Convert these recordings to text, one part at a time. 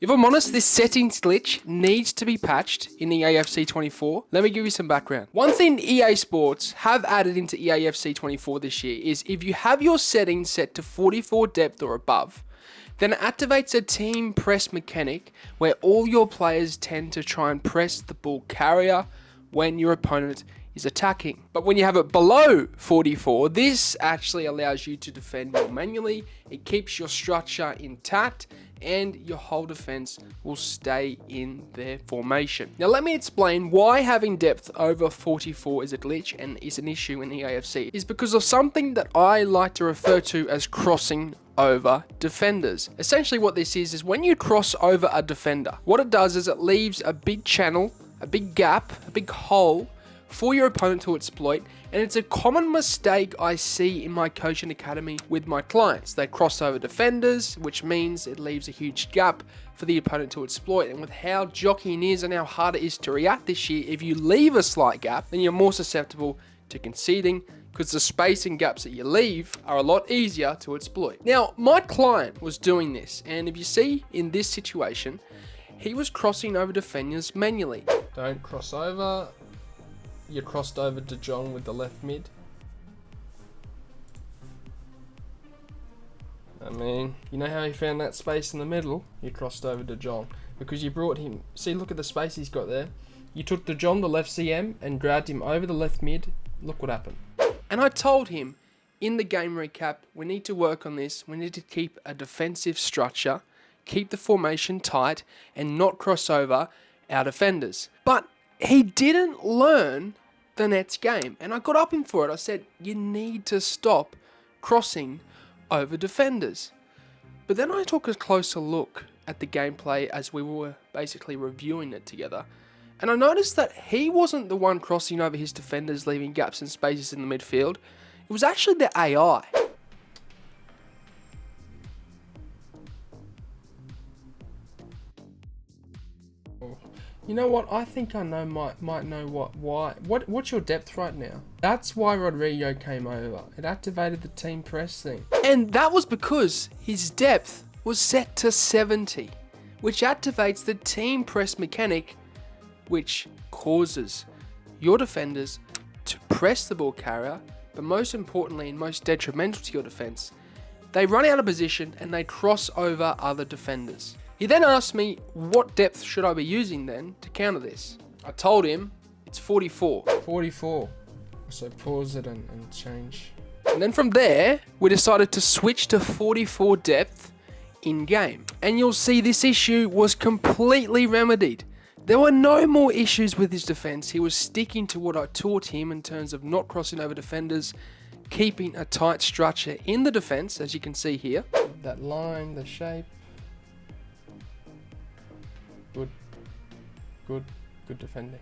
If I'm honest, this settings glitch needs to be patched in the AFC 24. Let me give you some background. One thing EA Sports have added into EAFC 24 this year is if you have your settings set to 44 depth or above, then it activates a team press mechanic where all your players tend to try and press the ball carrier when your opponent is attacking. But when you have it below 44, this actually allows you to defend more manually. It keeps your structure intact and your whole defense will stay in their formation. Now let me explain why having depth over 44 is a glitch and is an issue in the AFC. Is because of something that I like to refer to as crossing over defenders. Essentially what this is when you cross over a defender, what it does is it leaves a big channel, a big gap, a big hole for your opponent to exploit, and it's a common mistake I see in my coaching academy with my clients. They cross over defenders, which means it leaves a huge gap for the opponent to exploit, and with how jockeying is and how hard it is to react this year, if you leave a slight gap, then you're more susceptible to conceding, because the space and gaps that you leave are a lot easier to exploit. Now, my client was doing this, and if you see in this situation, he was crossing over defenders manually. Don't cross over. You crossed over De Jong with the left mid. I mean, you know how he found that space in the middle? You crossed over De Jong because you brought him. See, look at the space he's got there. You took De Jong, the left CM, and grabbed him over the left mid. Look what happened. And I told him in the game recap, we need to work on this. We need to keep a defensive structure, keep the formation tight, and not cross over our defenders. But he didn't learn the next game, and I got up him for it. I said, you need to stop crossing over defenders. But then I took a closer look at the gameplay as we were basically reviewing it together, and I noticed that he wasn't the one crossing over his defenders, leaving gaps and spaces in the midfield. It was actually the AI. You know what? I think I might know why. What's your depth right now? That's why Rodrigo came over. It activated the team press thing. And that was because his depth was set to 70, which activates the team press mechanic, which causes your defenders to press the ball carrier, but most importantly and most detrimental to your defense, they run out of position and they cross over other defenders. He then asked me, what depth should I be using then to counter this? I told him, it's 44. 44. So pause it and change. And then from there, we decided to switch to 44 depth in game. And you'll see this issue was completely remedied. There were no more issues with his defense. He was sticking to what I taught him in terms of not crossing over defenders, keeping a tight structure in the defense, as you can see here. That line, the shape. Good defending.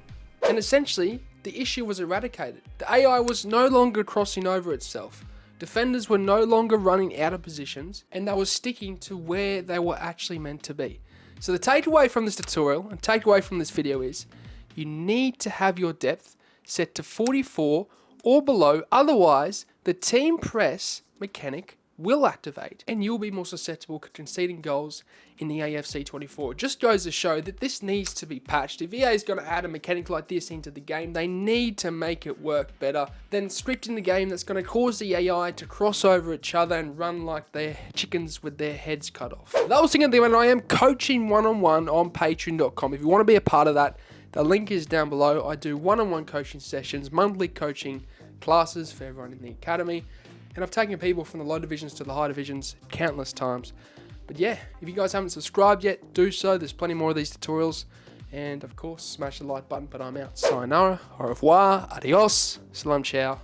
And essentially, the issue was eradicated. The AI was no longer crossing over itself. Defenders were no longer running out of positions, and they were sticking to where they were actually meant to be. So the takeaway from this tutorial and takeaway from this video is, you need to have your depth set to 44 or below, otherwise the team press mechanic will activate and you'll be more susceptible to conceding goals in the AFC 24. It just goes to show that this needs to be patched. If EA is going to add a mechanic like this into the game, they need to make it work better than scripting the game that's going to cause the AI to cross over each other and run like they're chickens with their heads cut off. That was thinking when I am coaching one-on-one on patreon.com. If you want to be a part of that, the link is down below. I do one-on-one coaching sessions, monthly coaching classes for everyone in the academy. And I've taken people from the low divisions to the high divisions countless times. But yeah, if you guys haven't subscribed yet, do so. There's plenty more of these tutorials. And of course, smash the like button. But I'm out. Sayonara, au revoir, adios, salam ciao,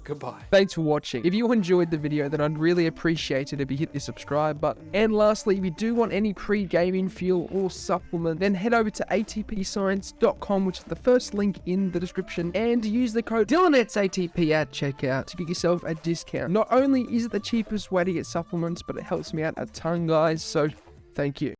goodbye. Thanks for watching. If you enjoyed the video, then I'd really appreciate it if you hit the subscribe button. And lastly, if you do want any pre-gaming fuel or supplement, then head over to atpscience.com, which is the first link in the description, and use the code DylanEtsATP at checkout to get yourself a discount. Not only is it the cheapest way to get supplements, but it helps me out a ton, guys, so thank you.